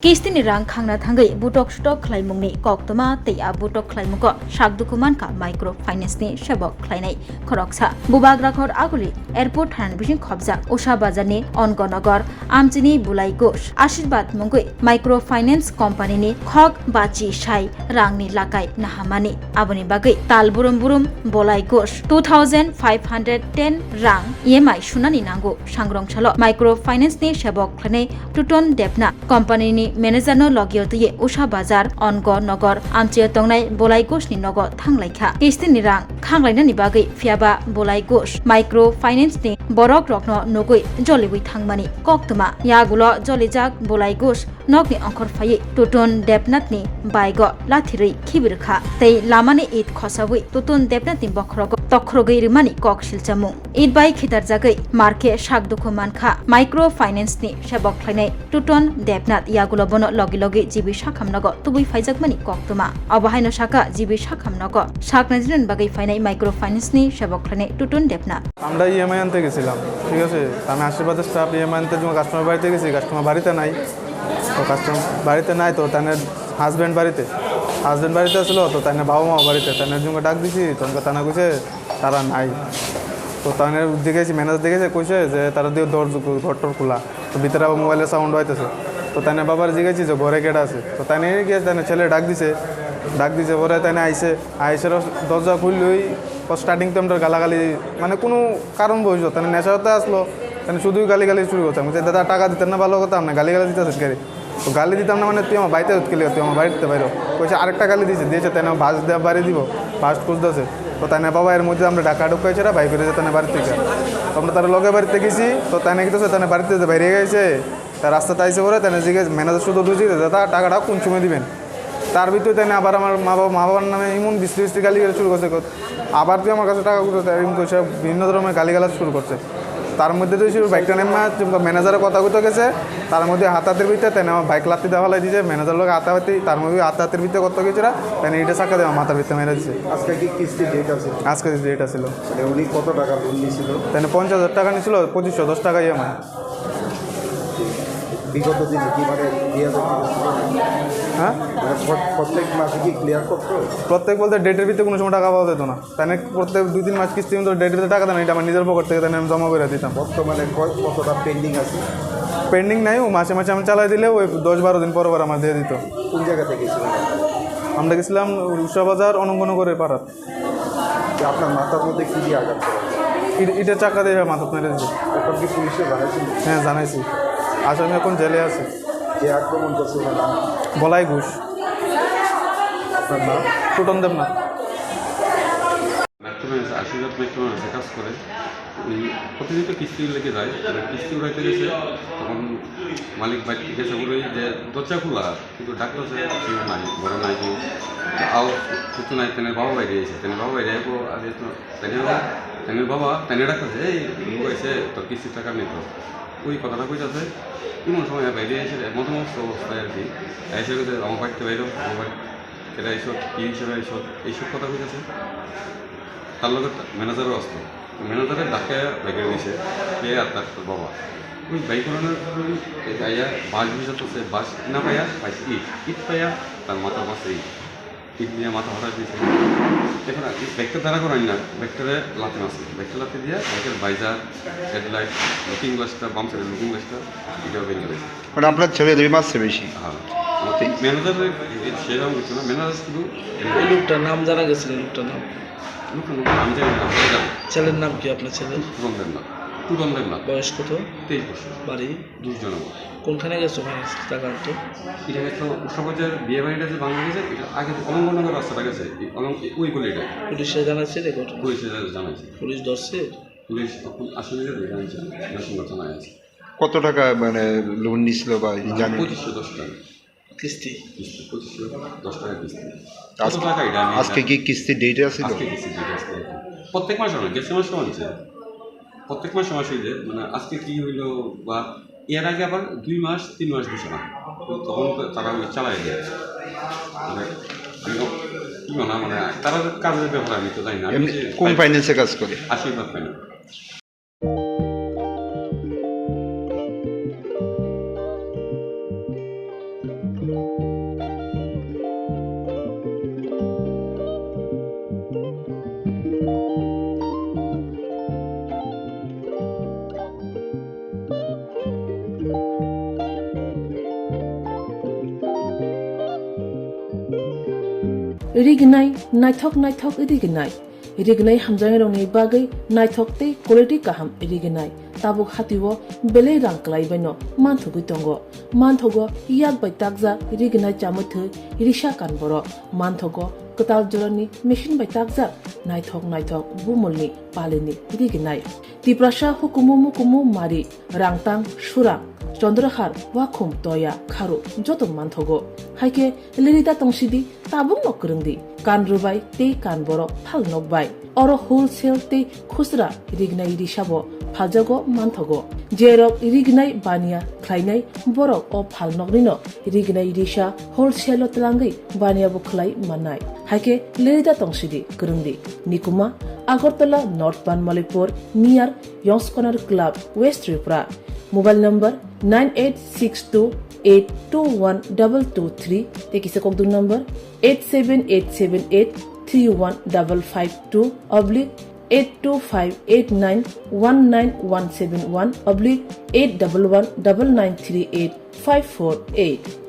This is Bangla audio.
Kistini rang khangna thangai butok stok khlaimungni koktoma teya butok khlaimuko sakdukumanka microfinance ni sebok khlainai khoroksa bubagrakhor aguli airport han bising khobja osha bazarni ongonagar amchini bulai gosh ashirbat mungoi microfinance company ni khok bachi sai rangni lakai nahamani aboni bagai talburum burum bolai gosh 2510 rang EMI sunani nango sangrongchalo microfinance ni sebok khlainai tuton depna company ni Manager no logio tuye Usha Bazar ongo nogor amche tongnai bolai gosh ni nogo thanglaikha Kistini rang khanglai ni bagai fiaba bolai gosh microfinance ni borok rokno nogoi jolibui thangmani koktuma yagulo jolijak bolai gosh nokni angkhor phai tuton depnat ni baigo lathirei khibirkha tei lamani it khosabui tuton depnat ni bokhrogo tokhrogei rimani kok silchamung it bai khitar jagai marke sakdukho mankha microfinance ni sebok khlainai tuton depnat yagulo bono logi logi jibi sakhamnago tubui phaijakmani koktuma abahaino saka jibi sakhamnago saknajinan bagai phainai microfinance ni sebok khlainai tuton depnat আমরা ইএমআই আনতে গেছিলাম, ঠিক আছে। আমি আশীর্বাদের স্টাফ ইএমআই আনতে যখন কাস্টমার বাড়িতে গেছি, কাস্টমার বাড়িতে নাই। তো কাস্টমার বাড়িতে নাই, তো তাদের হাজব্যান্ড বাড়িতে আসলো, তো তাদের বাবা মা বাড়িতে, তাদের যখন ডাক দিছি তখন তারা কইছে তারা নাই। তো তাদের দেখেছি ম্যানেজার দেখেছে কইছে যে তারা দিয়ে ঘরটর খোলা, তো ভিতরে আবার মোবাইলের সাউন্ড হইতেছে। তো তাদের বাবার জিজ্ঞেছি যে ঘরে কেটা আছে, তো তাই গিয়ে তাদের ছেলে ডাক দিছে পরে তাই আইসের দরজা খুললেই স্টার্টিং তো আমরা গালাগালি মানে কোনো কারণ বসলো তাহলে নেশাতে আসলো তাহলে শুধুই গালি শুরু করতাম দাদা টাকা দিতেন না ভালো কথা না গালি দিতেছে গাড়ি তো গালি দিতাম না মানে তুই আমার বাড়িতে খেলে তুই আমার বাড়িতে বাইরো কইছে আরেকটা গালি দিয়েছে তাই না বাস দেওয়া বাড়ি দিব বাস খুঁজতেছে তো তাই না বাবা এর মধ্যে আমরা ঢাকা ঢুকাইছে না বাইক করে যেতে না বাড়ি থেকে তো আমরা তার লগে বাড়িতে গেছি তো তাই না কিন্তু তাই বাড়িতে বাইরে গেছে তার রাস্তাতে আইসে পরে তাই জিজ্ঞেস ম্যানেজার শুধু বুঝি দাদা টাকাটা কোন সময় দিবেন তার ভিতরে তাই না আবার আমার মা বাবার নামে এমন বিশ্রী গালি শুরু করছে আবার তুই আমার কাছে টাকা করতে এরকম করছে বিভিন্ন ধরনের গালিগালাজ শুরু করছে তার মধ্যে তো শুরু বাইকটা নেমা ম্যানেজারের কথা কইতে গেছে তার মধ্যে হাতের ভিতরে তাই না আমার বাইক লাত্তি দেওয়া ফেলাই দিয়েছে ম্যানেজার লোক হাতাহাতি তার মধ্যে হাতের ভিতরে কত গেছে তাই না এটা চাকা দেওয়া মাথার ভিতরে মেরে দিচ্ছে আজকে কি কিস্তি ডেট আছে আজকে ডেট ছিল উনি কত টাকা লোন নিয়েছিল তাই না 50,000 টাকা নিয়েছিল 2510 টাকা ইএমআই বিগত দিনে কি মানে হ্যাঁ প্রত্যেক মাসে কি ক্লিয়ার করতো প্রত্যেক বলতে ডেটের ভিতরে কোনো সময় টাকা পাওয়া যেত না তাই না প্রত্যেক 2-3 মাস কিস্তি মতো ডেটের ভিতরে টাকা দেন এটা আমার নিজের পকেট থেকে তাই আমি জমা করে দিতাম বর্তমানে কতটা পেন্ডিং আছে পেন্ডিং নাই ও মাসে আমি চালাই দিলে ওই 10-12 দিন পর আমার দিয়ে দিত কোন জায়গা থেকে গেছিলেন আমরা গেছিলাম উষা বাজার অনঙ্গনগরের পাড়াত আপনার মাথার মধ্যে কি দিয়ে আঘাত করা এটা চাকা দিয়ে মাথা মেরে দিচ্ছে এখন কি পুলিশে জানাইছেন হ্যাঁ জানাইছি আসামি এখন জেলে আছে যে আক্রমণ করছে ওনার নাম বলাই ঘুষ আপনার নাম টুটন দেব না আশীর্বাদ ম্যাক্রোম্যান্সে কাজ করে ওই প্রতিদিন কিস্তি লেগে যায় কিস্তি উড়াইতে গেছে তখন মালিক বাইক গেছে বলে যে দরজা খোলা কিন্তু ডাক্তার কেউ নাই বড় নাই কেউ আও কিছু নাই তেনের বাবা বাইরে এসে তেনের বাবা বাইরে আইবো আর তেনের বাবা তেনে ডাক্তার এই লোক এসে তোর কিস্তির টাকা নিত ওই কথাটা কইতাছে এমন সময় বাইরে এসে মতমস্ত অবস্থায় আর কি এসে আমার বাড়িতে বাইরে আমার বাড়ি এটা এইসব কী হিসেবে এইসব কথা কইতাছে তার লোকের ম্যানেজারও আসতো ম্যানেজারের ডাকে বাইকে দিয়েছে কে আর তার বাবা ওই বাইক করানোর আইয়া বাস ভিজা করছে বাস না পাইয়া পাইছে ইট পাইয়া তার মাথার পাশে ইট নিয়ে মাথা হঠাৎ দিয়েছে এখন ব্যাগটা দ্বারা করাই না ব্যাগটারে লাথি মারছে ব্যাগটা লাথি দিয়ে বাইকের বাইজার হেডলাইট লুকিং গ্লাসটা বাম সাইডের লুকিং গ্লাসটা এটাও ভেঙে গেছে মানে আপনার ছেলে দুই মাসে বেশি হ্যাঁ ম্যানেজারের সেরকম কিছু না ম্যানেজার শুধু এই লোকটার নাম জানা গেছে লোকটার নাম আমি জানি না ছেলের নাম কি আপনার ছেলে টুটনদের না বয়স কত 23 বছর বাড়ি 2 জন কোনখানে গেছো টাকা আনতে এটা গেছে উৎসবজের বিয়ে বাড়িটা যে বাংলাদেশে এটা আগে অলঙ্গনগর রাস্তাটা গেছে ওই গলিটা পুলিশে জানাচ্ছে রে ঘটনা পুলিশে জানাইছে পুলিশ ধরছে পুলিশ তখন আসামিদের জানাইছে নরসিংহ থানায় আছে কত টাকা মানে লোন নিছিল বা জানেন 2510 টাকা কিস্তি 2510 টাকা কিস্তি আজকে কি কিস্তি ডেট আছে আজকে কিস্তি দিতে আসছে প্রত্যেক মাসে হয় গেছে মাসে হচ্ছে প্রত্যেক মাসে হইলে মানে আজকে কি হইলো বা এর আগে আবার 2 মাস 3 মাস দিছে না তখন তো তারা চালাই দেয় মানে কি না মানে তারা কাজের ব্যাপারে আমি তো জানি না কোন ফাইন্যান্সে কাজ করে আশীর্বাদ finance Iriginai naithok iriginai iriginai hamjangai rongni bagai naithok tei quality kaham iriginai tabuk hatiwo belai rang klaibaino manthugui tongo manthogo yak bai takja iriginai chamuthu irisa kanboro manthogo katal jorani machine bai takja naithok bumulni palini iriginai tiprasha hukumu mari rangtang surang Chandrahar wakhum toya kharu joto manthogo haike lirita tongsidi tabung nokrungdi kanrubai te kanboro phal nokbai oro wholesale te khusra rignai risabo phajago manthogo jerok rignai bania khlainai borok o phal noknino rignai risa wholesale tlangai bania bo khlai manai haike lirita tongsidi krungdi nikuma Agartala North Banmalipur near Yongs Corner Club West Tripura Mobile number 9862821223 Tekisa Kokdu number 87878315552 oblique 825891971 oblique 8119938 548